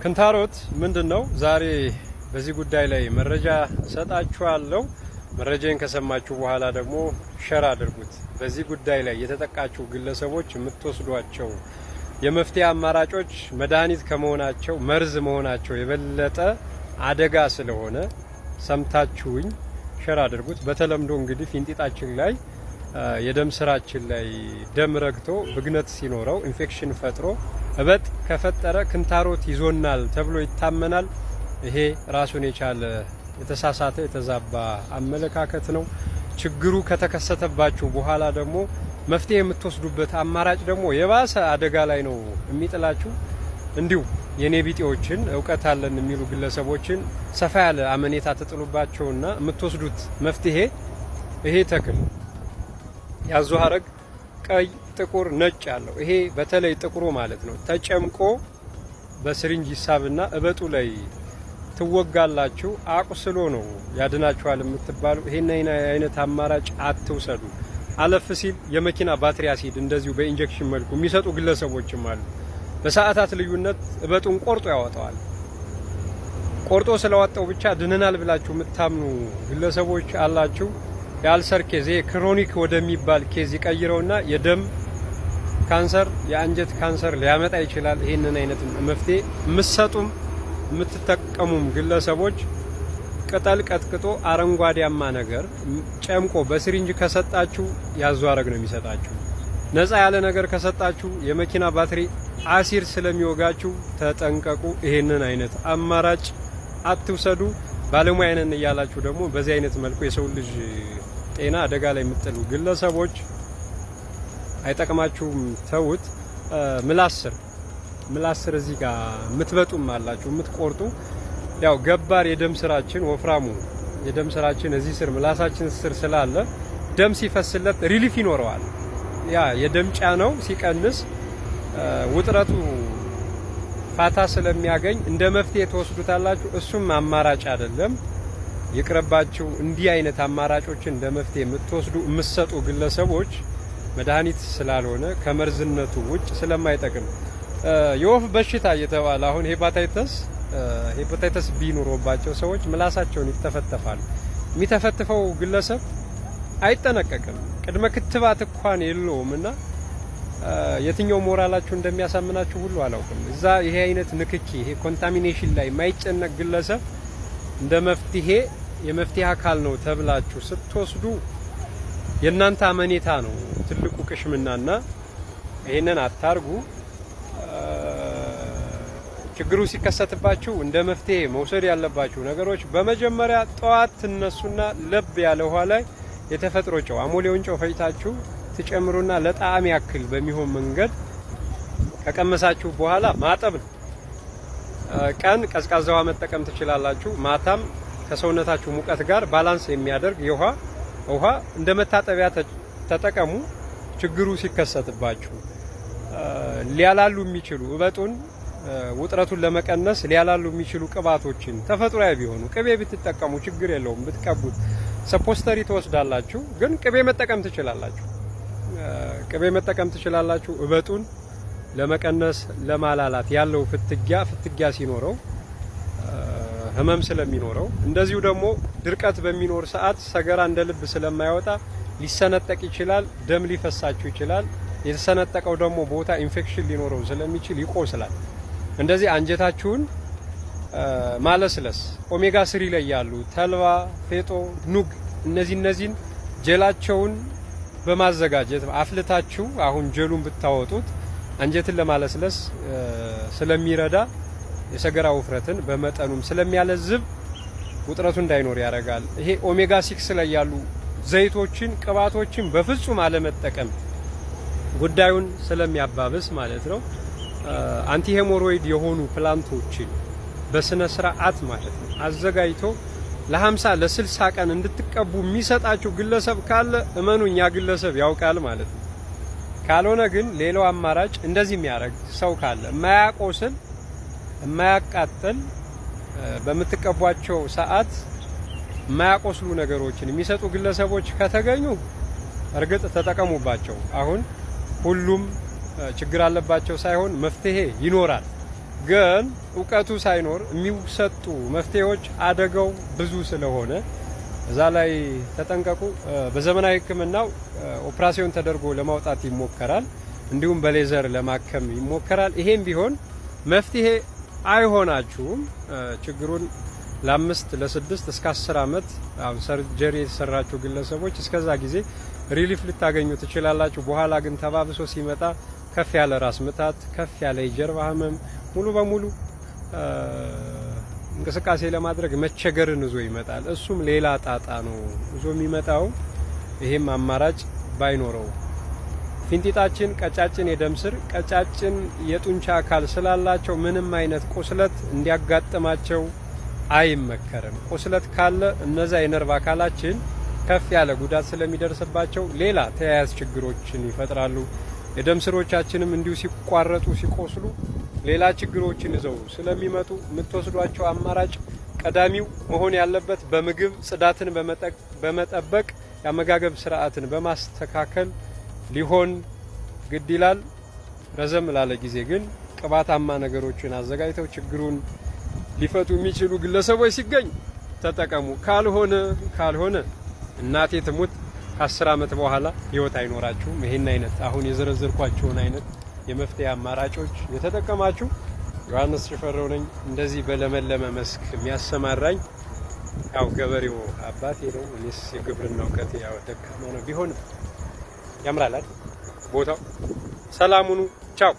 ክንታሮት ምንድነው? ዛሬ በዚህ ጉዳይ ላይ መረጃ ሰጣችኋለሁ። መረጃን ከሰማችሁ በኋላ ደግሞ ሸር አድርጉት። በዚህ ጉዳይ ላይ የተጠቃችሁ ግለሰቦች የምትወስዷቸው የመፍትሄ አማራጮች መድኃኒት ከመሆናቸው መርዝ መሆናቸው የበለጠ አደጋ ስለሆነ ሰምታችሁኝ ሸር አድርጉት። በተለምዶ እንግዲህ ፊንጢጣችን ላይ የደም ስራችን ላይ ደም ረግቶ ብግነት ሲኖረው ኢንፌክሽን ፈጥሮ እበጥ ከፈጠረ ክንታሮት ይዞናል ተብሎ ይታመናል። ይሄ ራሱን የቻለ የተሳሳተ የተዛባ አመለካከት ነው። ችግሩ ከተከሰተባችሁ በኋላ ደግሞ መፍትሄ የምትወስዱበት አማራጭ ደግሞ የባሰ አደጋ ላይ ነው የሚጥላችሁ። እንዲሁ የኔ ቢጤዎችን እውቀት አለን የሚሉ ግለሰቦችን ሰፋ ያለ አመኔታ ተጥሉባቸውና የምትወስዱት መፍትሄ ይሄ ተክል ያዞ ሀረግ ቀይ፣ ጥቁር፣ ነጭ ያለው ይሄ በተለይ ጥቁሩ ማለት ነው ተጨምቆ በስሪንጅ ይሳብና እበጡ ላይ ትወጋላችሁ። አቁስሎ ነው ያድናችኋል የምትባሉ ይሄን አይነት አማራጭ አትውሰዱ። አለፍ ሲል የመኪና ባትሪ አሲድ እንደዚሁ በኢንጀክሽን መልኩ የሚሰጡ ግለሰቦችም አሉ። በሰዓታት ልዩነት እበጡን ቆርጦ ያወጣዋል። ቆርጦ ስለዋጣው ብቻ ድነናል ብላችሁ የምታምኑ ግለሰቦች አላችሁ። የአልሰር ኬዝ ክሮኒክ ወደሚባል ኬዝ ይቀይረውና የደም ካንሰር፣ የአንጀት ካንሰር ሊያመጣ ይችላል። ይሄንን አይነት መፍትሄ የምትሰጡም የምትጠቀሙም ግለሰቦች ቅጠል ቀጥቅጦ አረንጓዴያማ ነገር ጨምቆ በስሪንጅ ከሰጣችሁ ያዞ ሀረግ ነው የሚሰጣችሁ። ነፃ ያለ ነገር ከሰጣችሁ የመኪና ባትሪ አሲድ ስለሚወጋችሁ ተጠንቀቁ። ይሄንን አይነት አማራጭ አትውሰዱ። ባለሙያ ነን እያላችሁ ደግሞ በዚህ አይነት መልኩ የሰው ልጅ ጤና አደጋ ላይ የምትጥሉ ግለሰቦች አይጠቅማችሁም፣ ተውት። ምላስር እዚህ ጋር የምትበጡም አላችሁ የምትቆርጡ። ያው ገባር የደም ስራችን ወፍራሙ የደም ስራችን እዚህ ስር ምላሳችን ስር ስላለ ደም ሲፈስለት ሪሊፍ ይኖረዋል። ያ የደም ጫናው ሲቀንስ ውጥረቱ ፋታ ስለሚያገኝ እንደ መፍትሄ ተወስዱታላችሁ። እሱም አማራጭ አይደለም፣ ይቅርባችሁ። እንዲህ አይነት አማራጮችን እንደ መፍትሄ የምትወስዱ የምትሰጡ ግለሰቦች መድኃኒት ስላልሆነ ከመርዝነቱ ውጭ ስለማይጠቅም የወፍ በሽታ እየተባለ አሁን ሄፓታይተስ ቢ ኑሮባቸው ሰዎች ምላሳቸውን ይተፈተፋሉ። የሚተፈትፈው ግለሰብ አይጠነቀቅም፣ ቅድመ ክትባት እንኳን የለውም እና የትኛው ሞራላችሁ እንደሚያሳምናችሁ ሁሉ አላውቅም። እዛ ይሄ አይነት ንክኪ ይሄ ኮንታሚኔሽን ላይ የማይጨነቅ ግለሰብ እንደ መፍትሄ የመፍትሄ አካል ነው ተብላችሁ ስትወስዱ የእናንተ አመኔታ ነው ትልቁ ቅሽምናና ይሄንን አታርጉ። ችግሩ ሲከሰትባችሁ እንደ መፍትሄ መውሰድ ያለባችሁ ነገሮች በመጀመሪያ ጠዋት ትነሱና ለብ ያለ ውሃ ላይ የተፈጥሮ ጨው አሞሌውን ጨው ፈጭታችሁ ትጨምሩና ለጣዕም ያክል በሚሆን መንገድ ከቀመሳችሁ በኋላ ማጠብ ነው። ቀን ቀዝቃዛ ውሃ መጠቀም ትችላላችሁ። ማታም ከሰውነታችሁ ሙቀት ጋር ባላንስ የሚያደርግ ውሃ እንደ መታጠቢያ ተጠቀሙ። ችግሩ ሲከሰትባችሁ ሊያላሉ የሚችሉ እበጡን ውጥረቱን ለመቀነስ ሊያላሉ የሚችሉ ቅባቶችን ተፈጥሯዊ ቢሆኑ ቅቤ ብትጠቀሙ ችግር የለውም። ብትቀቡት ሰፖስተሪ ትወስዳላችሁ፣ ግን ቅቤ መጠቀም ትችላላችሁ። እበጡን ለመቀነስ ለማላላት ያለው ፍትጊያ ሲኖረው ህመም ስለሚኖረው እንደዚሁ ደግሞ ድርቀት በሚኖር ሰዓት ሰገራ እንደ ልብ ስለማይወጣ ሊሰነጠቅ ይችላል፣ ደም ሊፈሳችሁ ይችላል። የተሰነጠቀው ደግሞ ቦታ ኢንፌክሽን ሊኖረው ስለሚችል ይቆስላል። እንደዚህ አንጀታችሁን ማለስለስ ኦሜጋ 3 ላይ ያሉ ተልባ፣ ፌጦ፣ ኑግ እነዚህን ጀላቸውን በማዘጋጀት አፍልታችሁ አሁን ጀሉን ብታወጡት አንጀትን ለማለስለስ ስለሚረዳ የሰገራ ውፍረትን በመጠኑም ስለሚያለዝብ ውጥረቱ እንዳይኖር ያደርጋል። ይሄ ኦሜጋ 6 ላይ ያሉ ዘይቶችን፣ ቅባቶችን በፍጹም አለመጠቀም ጉዳዩን ስለሚያባብስ ማለት ነው። አንቲ ሄሞሮይድ የሆኑ ፕላንቶችን በስነ ስርዓት ማለት ነው አዘጋጅቶ ለ50 ለ60 ቀን እንድትቀቡ የሚሰጣችሁ ግለሰብ ካለ እመኑኛ ግለሰብ ያውቃል ማለት ነው። ካልሆነ ግን ሌላው አማራጭ እንደዚህ የሚያደርግ ሰው ካለ የማያቆስል የማያቃጥል በምትቀቧቸው ሰዓት የማያቆስሉ ነገሮችን የሚሰጡ ግለሰቦች ከተገኙ እርግጥ ተጠቀሙባቸው። አሁን ሁሉም ችግር አለባቸው ሳይሆን መፍትሄ ይኖራል። ግን እውቀቱ ሳይኖር የሚሰጡ መፍትሄዎች አደጋው ብዙ ስለሆነ እዛ ላይ ተጠንቀቁ። በዘመናዊ ሕክምናው ኦፕራሲዮን ተደርጎ ለማውጣት ይሞከራል፣ እንዲሁም በሌዘር ለማከም ይሞከራል። ይሄም ቢሆን መፍትሄ አይሆናችሁም። ችግሩን ለ5 ለ6 እስከ 10 አመት ሰርጀሪ የተሰራችሁ ግለሰቦች እስከዛ ጊዜ ሪሊፍ ልታገኙ ትችላላችሁ። በኋላ ግን ተባብሶ ሲመጣ ከፍ ያለ ራስ ምታት፣ ከፍ ያለ የጀርባ ህመም፣ ሙሉ በሙሉ እንቅስቃሴ ለማድረግ መቸገርን ይዞ ይመጣል። እሱም ሌላ ጣጣ ነው ይዞ የሚመጣው። ይሄም አማራጭ ባይኖረው ፊንጢጣችን ቀጫጭን የደም ስር ቀጫጭን የጡንቻ አካል ስላላቸው ምንም አይነት ቁስለት እንዲያጋጥማቸው አይመከርም። ቁስለት ካለ እነዛ የነርቭ አካላችን ከፍ ያለ ጉዳት ስለሚደርስባቸው ሌላ ተያያዥ ችግሮችን ይፈጥራሉ። የደም ስሮቻችንም እንዲሁ ሲቋረጡ ሲቆስሉ ሌላ ችግሮችን ይዘው ስለሚመጡ የምትወስዷቸው አማራጭ ቀዳሚው መሆን ያለበት በምግብ ጽዳትን በመጠበቅ የአመጋገብ ስርዓትን በማስተካከል ሊሆን ግድ ይላል። ረዘም ላለ ጊዜ ግን ቅባታማ ነገሮችን አዘጋጅተው ችግሩን ሊፈቱ የሚችሉ ግለሰቦች ሲገኝ ተጠቀሙ። ካልሆነ እናቴ ትሙት ከ10 አመት በኋላ ህይወት አይኖራችሁም። ይሄን አይነት አሁን የዘረዘርኳቸውን አይነት የመፍትሄ አማራጮች የተጠቀማችሁ ዮሐንስ ሽፈራው ነኝ። እንደዚህ በለመለመ መስክ የሚያሰማራኝ ያው ገበሬው አባቴ ነው። እኔስ የግብርና እውቀት ያው ደካማ ነው። ቢሆንም ያምራል ቦታው። ሰላም ሁኑ። ቻው